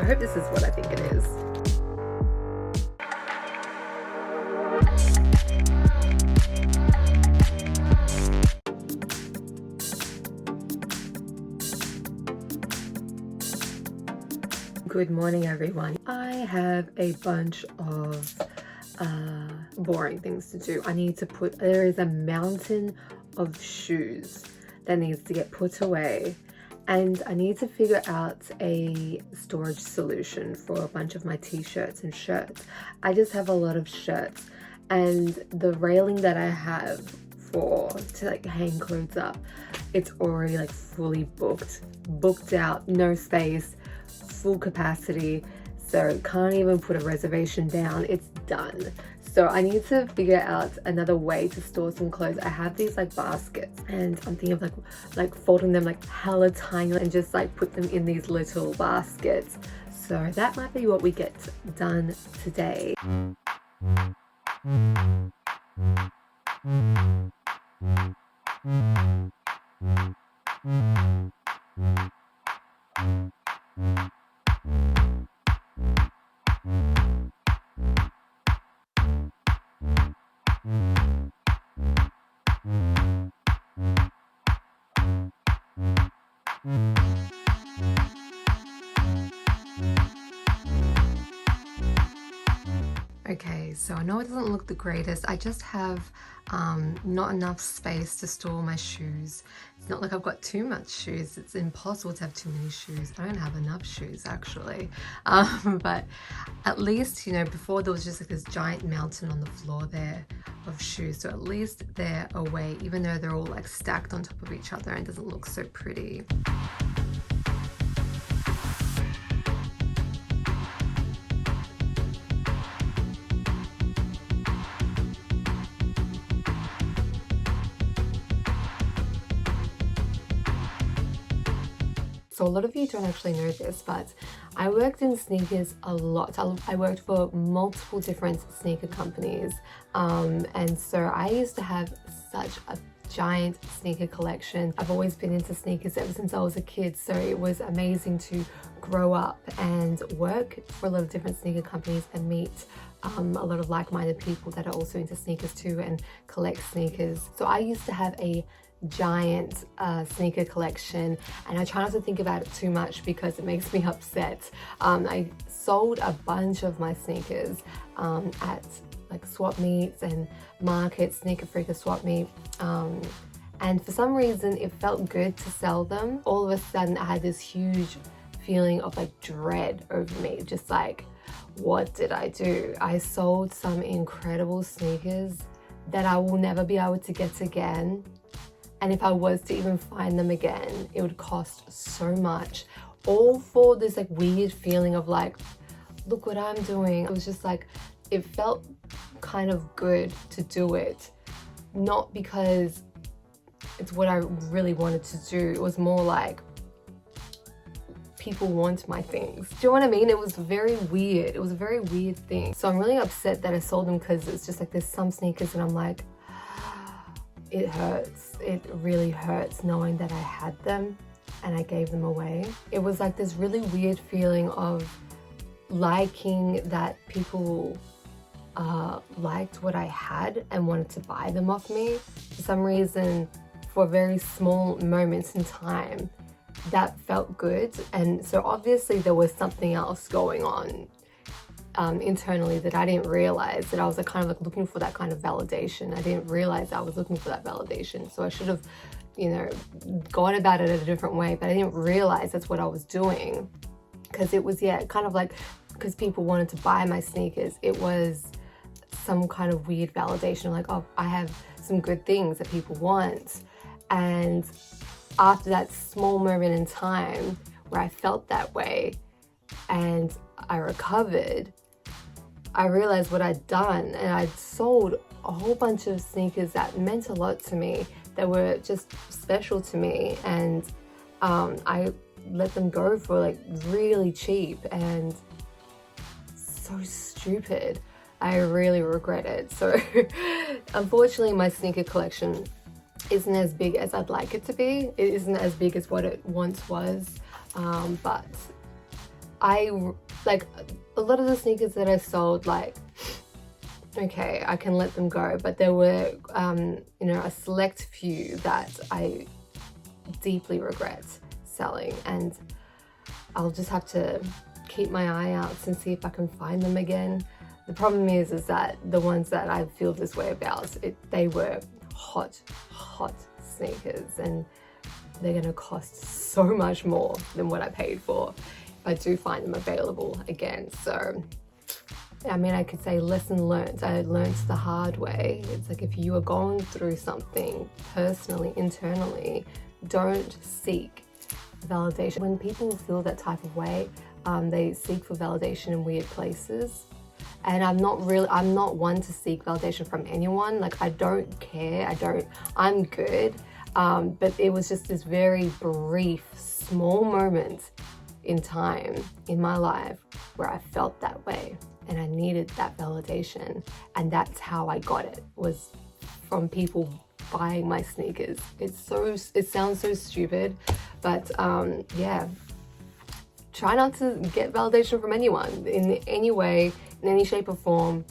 hope this is what I think it is. Good morning, everyone. I have a bunch of boring things to do. There is a mountain of shoes that needs to get put away, and I need to figure out a storage solution for a bunch of my t-shirts and shirts. I just have a lot of shirts, and the railing that I have to like hang clothes up, it's already like fully booked out, no space, full capacity, so can't even put a reservation down. It's done. So I need to figure out another way to store some clothes. I have these like baskets, and I'm thinking of like folding them like hella tiny and just like put them in these little baskets. So that might be what we get done today. Okay, so I know it doesn't look the greatest. I just have not enough space to store my shoes. It's not like I've got too much shoes. It's impossible to have too many shoes. I don't have enough shoes actually. But at least, you know, before there was just like this giant mountain on the floor there of shoes. So at least they're away, even though they're all like stacked on top of each other and it doesn't look so pretty. So a lot of you don't actually know this, but I worked in sneakers a lot. I worked for multiple different sneaker companies. And so I used to have such a giant sneaker collection. I've always been into sneakers ever since I was a kid. So it was amazing to grow up and work for a lot of different sneaker companies and meet a lot of like-minded people that are also into sneakers too and collect sneakers. So I used to have a giant sneaker collection, and I try not to think about it too much because it makes me upset. I sold a bunch of my sneakers at like swap meets and markets, Sneaker Freaker swap meet, and for some reason it felt good to sell them. All of a sudden I had this huge feeling of like dread over me, just like, what did I do? I sold some incredible sneakers that I will never be able to get again. And if I was to even find them again, it would cost so much. All for this like weird feeling of like, look what I'm doing. It was just like, it felt kind of good to do it. Not because it's what I really wanted to do. It was more like, people want my things. Do you know what I mean? It was very weird. It was a very weird thing. So I'm really upset that I sold them because it's just like there's some sneakers and I'm like, it hurts. It really hurts knowing that I had them and I gave them away. It was like this really weird feeling of liking that people liked what I had and wanted to buy them off me. For some reason, for very small moments in time, that felt good. And so obviously there was something else going on internally that I didn't realize, that I was like kind of like looking for that kind of validation. I didn't realize I was looking for that validation. So I should have, you know, gone about it a different way, but I didn't realize that's what I was doing. Because it was, yeah, kind of like, because people wanted to buy my sneakers, it was some kind of weird validation, like, oh, I have some good things that people want. And after that small moment in time where I felt that way and I recovered, I realized what I'd done, and I'd sold a whole bunch of sneakers that meant a lot to me, that were just special to me, and I let them go for like really cheap, and so stupid. I really regret it. So unfortunately my sneaker collection isn't as big as I'd like it to be. It isn't as big as what it once was, but like a lot of the sneakers that I sold, like, okay, I can let them go, but there were, you know, a select few that I deeply regret selling, and I'll just have to keep my eye out and see if I can find them again. The problem is that the ones that I feel this way about, they were hot sneakers, and they're gonna cost so much more than what I paid for if I do find them available again. So, I mean, I could say lesson learned. I learned the hard way. It's like if you are going through something personally, internally, don't seek validation. When people feel that type of way, they seek for validation in weird places. And I'm not one to seek validation from anyone. Like, I don't care. I'm good. But it was just this very brief, small moment in time in my life where I felt that way, and I needed that validation. And that's how I got it, was from people buying my sneakers. It sounds so stupid, but yeah, try not to get validation from anyone in any way, in any shape or form.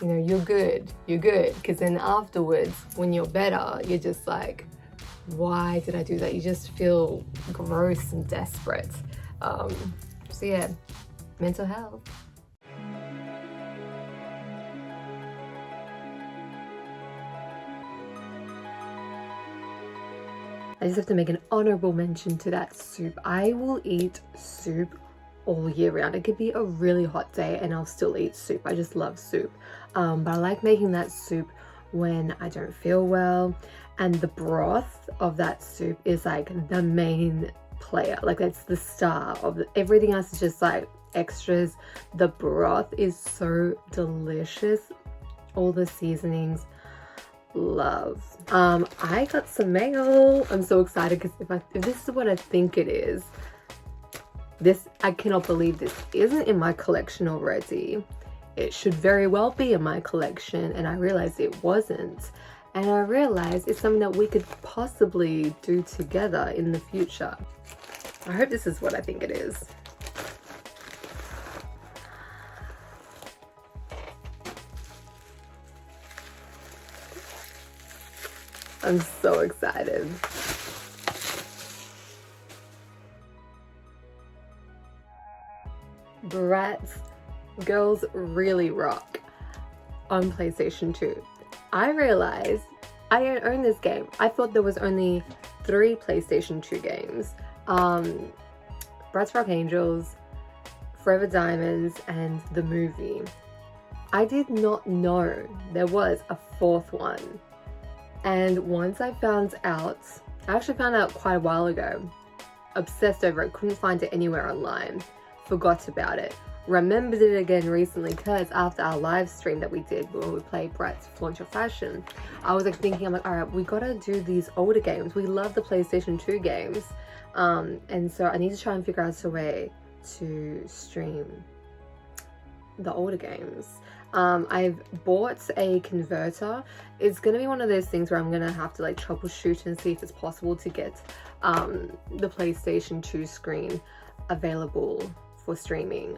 You know, you're good, because then afterwards, when you're better, you're just like, why did I do that? You just feel gross and desperate. So yeah, mental health. I just have to make an honorable mention to that soup. I will eat soup all year round. It could be a really hot day and I'll still eat soup. I just love soup. But I like making that soup when I don't feel well. And the broth of that soup is like the main player. Like, that's the star of it. Everything else is just like extras. The broth is so delicious. All the seasonings. Love. I got some mail. I'm so excited because if this is what I think it is, I cannot believe this isn't in my collection already. It should very well be in my collection, and I realized it wasn't. And I realized it's something that we could possibly do together in the future. I hope this is what I think it is. I'm so excited. Bratz Girls Really Rock on PlayStation 2. I realized I don't own this game. I thought there was only 3 PlayStation 2 games. Bratz Rock Angels, Forever Diamonds, and the movie. I did not know there was a 4th one. And once I found out, I actually found out quite a while ago, obsessed over it, couldn't find it anywhere online, forgot about it, remembered it again recently because after our live stream that we did when we played Bratz Launch of Fashion, I was like thinking, I'm like, all right, we gotta do these older games. We love the PlayStation 2 games. And so I need to try and figure out a way to stream the older games. I've bought a converter. It's gonna be one of those things where I'm gonna have to like troubleshoot and see if it's possible to get the PlayStation 2 screen available for streaming.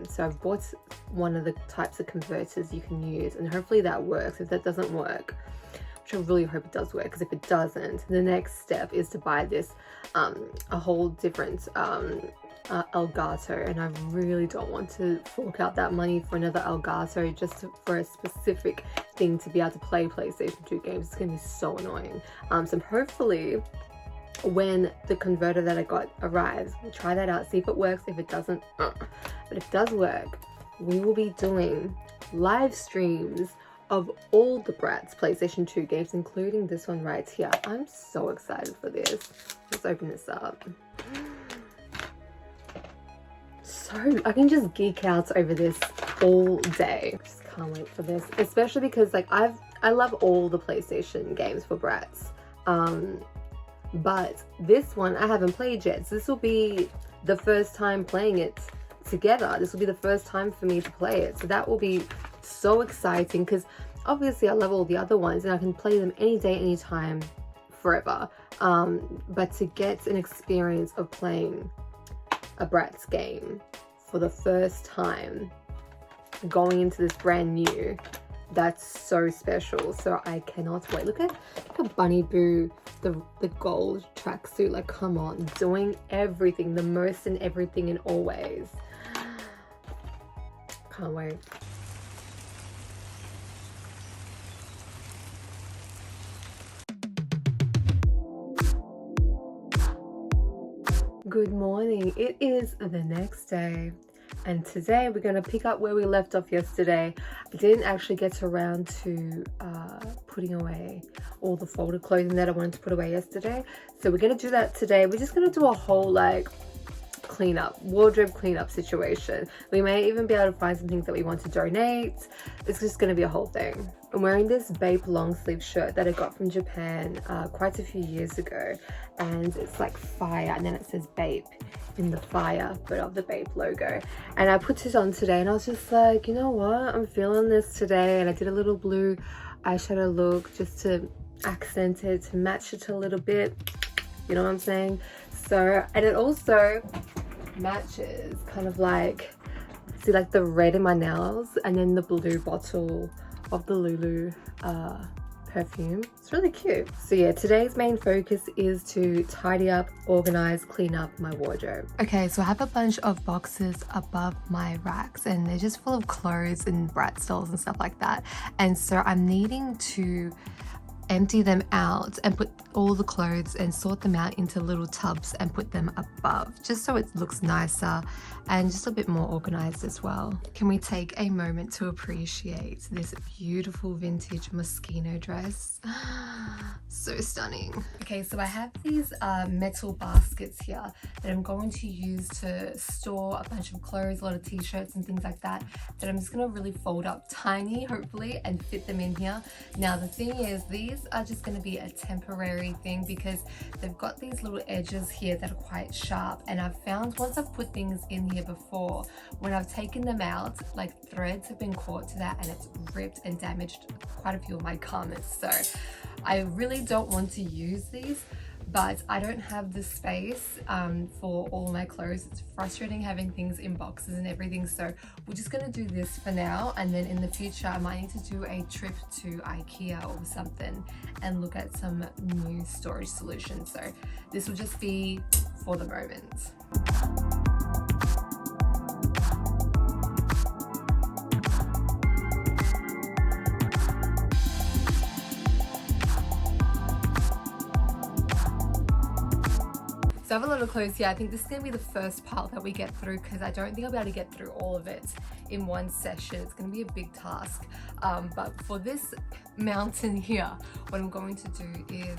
So I've bought one of the types of converters you can use, and hopefully that works. If that doesn't work, which I really hope it does work, because if it doesn't, the next step is to buy this a whole different Elgato, and I really don't want to fork out that money for another Elgato just for a specific thing to be able to play PlayStation 2 games. It's gonna be so annoying. So hopefully when the converter that I got arrives, we'll try that out, see if it works. If it doesn't, but if it does work, we will be doing live streams of all the Bratz PlayStation 2 games, including this one right here. I'm so excited for this. Let's open this up. So I can just geek out over this all day. Just can't wait for this, especially because like I love all the PlayStation games for Bratz, but this one I haven't played yet, so this will be the first time playing it together. This will be the first time for me to play it, so that will be so exciting, because obviously I love all the other ones and I can play them any day, anytime, forever, but to get an experience of playing a Bratz game for the first time going into this brand new. That's so special. So I cannot wait. Look at Bunny Boo, the gold tracksuit. Like, come on, doing everything, the most in everything and always. Can't wait. Good morning. It is the next day, and today we're going to pick up where we left off yesterday. I didn't actually get around to putting away all the folded clothing that I wanted to put away yesterday, so we're going to do that today. We're just going to do a whole like wardrobe cleanup situation. We may even be able to find some things that we want to donate. It's just going to be a whole thing. I'm wearing this Bape long sleeve shirt that I got from Japan quite a few years ago, and it's like fire, and then it says Bape in the fire but of the Bape logo. And I put it on today and I was just like, you know what, I'm feeling this today. And I did a little blue eyeshadow look just to accent it, to match it a little bit, you know what I'm saying? So, and it also matches kind of like, see, like the red in my nails and then the blue bottle of the Lulu perfume. It's really cute. So yeah, today's main focus is to tidy up, organize, clean up my wardrobe. Okay, so I have a bunch of boxes above my racks and they're just full of clothes and Bratz dolls and stuff like that. And so I'm needing to empty them out and put all the clothes and sort them out into little tubs and put them above, just so it looks nicer and just a bit more organized as well. Can we take a moment to appreciate this beautiful vintage Moschino dress? So stunning. Okay, so I have these metal baskets here that I'm going to use to store a bunch of clothes, a lot of t-shirts and things like that I'm just going to really fold up tiny, hopefully, and fit them in here. Now the thing is, these are just going to be a temporary thing because they've got these little edges here that are quite sharp, and I've found once I've put things in here before, when I've taken them out, like threads have been caught to that and it's ripped and damaged quite a few of my garments. So I really don't want to use these, but I don't have the space for all my clothes. It's frustrating having things in boxes and everything, so we're just gonna do this for now, and then in the future I might need to do a trip to IKEA or something and look at some new storage solutions. So this will just be for the moment. So I have a lot of clothes here. I think this is going to be the first part that we get through because I don't think I'll be able to get through all of it in one session. It's going to be a big task. But for this mountain here, what I'm going to do is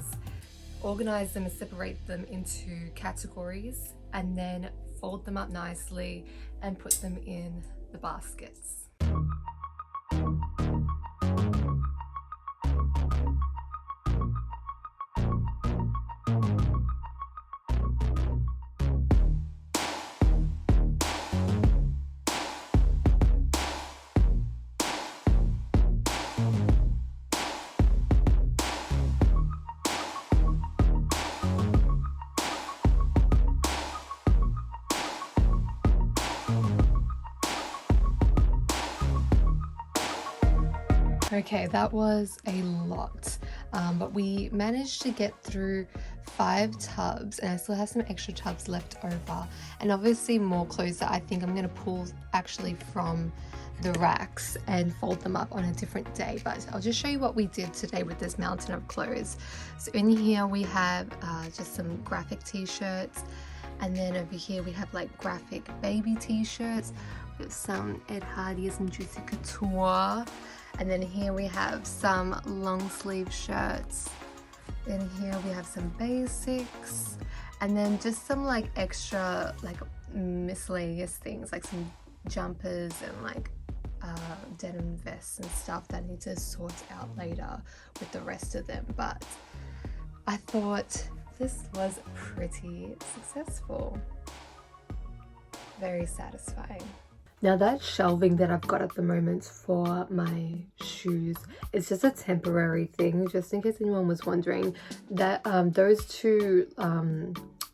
organize them and separate them into categories and then fold them up nicely and put them in the baskets. Okay, that was a lot, but we managed to get through 5 tubs and I still have some extra tubs left over, and obviously more clothes that I think I'm going to pull actually from the racks and fold them up on a different day. But I'll just show you what we did today with this mountain of clothes. So in here we have just some graphic t-shirts, and then over here we have like graphic baby t-shirts with some Ed Hardy's and Juicy Couture. And then here we have some long sleeve shirts. Then here we have some basics. And then just some like extra like miscellaneous things like some jumpers and like denim vests and stuff that I need to sort out later with the rest of them. But I thought this was pretty successful. Very satisfying. Now that shelving that I've got at the moment for my shoes is just a temporary thing, just in case anyone was wondering. That those 2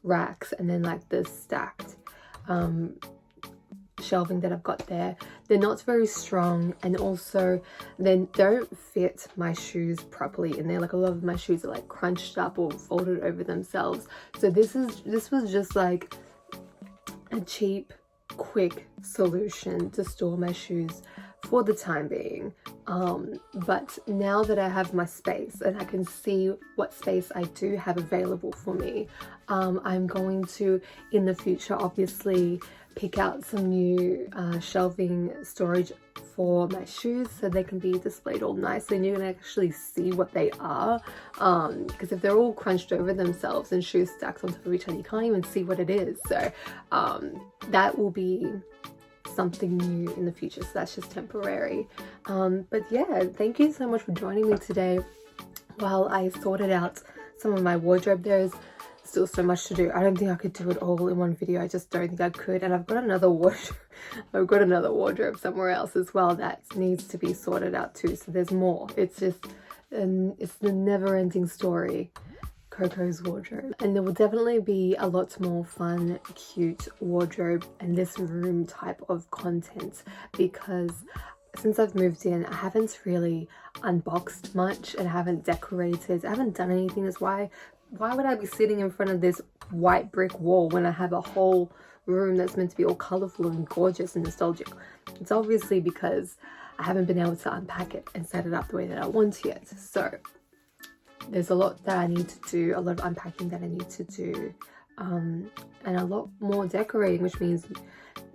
racks and then like the stacked shelving that I've got there. They're not very strong, and also they don't fit my shoes properly in there. Like a lot of my shoes are like crunched up or folded over themselves. So this was just like a cheap, quick solution to store my shoes for the time being. But now that I have my space and I can see what space I do have available for me, I'm going to, in the future, obviously pick out some new shelving storage for my shoes so they can be displayed all nicely and you can actually see what they are, because if they're all crunched over themselves and shoes stacked on top of each other, you can't even see what it is. So that will be something new in the future, so that's just temporary. But yeah, thank you so much for joining me today while I sorted out some of my wardrobe. There's still so much to do. I don't think I could do it all in one video. I just don't think I could. And I've got another wardrobe somewhere else as well that needs to be sorted out too. So there's more. It's just it's the never-ending story, Coco's wardrobe. And there will definitely be a lot more fun, cute wardrobe and this room type of content, because since I've moved in, I haven't really unboxed much and I haven't decorated. I haven't done anything. That's why would I be sitting in front of this white brick wall when I have a whole room that's meant to be all colorful and gorgeous and nostalgic? It's obviously because I haven't been able to unpack it and set it up the way that I want yet. So there's a lot that I need to do, a lot of unpacking that I need to do, and a lot more decorating, which means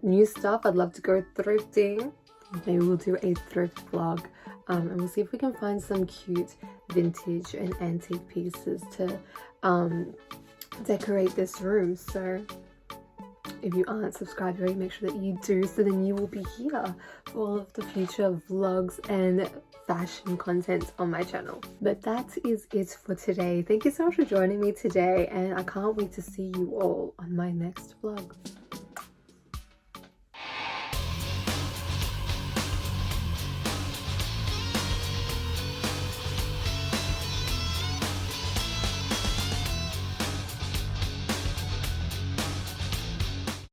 new stuff. I'd love to go thrifting. Maybe we'll do a thrift vlog, and we'll see if we can find some cute vintage and antique pieces to decorate this room. So if you aren't subscribed already, make sure that you do, so then you will be here for all of the future vlogs and fashion content on my channel. But that is it for today. Thank you so much for joining me today, and I can't wait to see you all on my next vlog.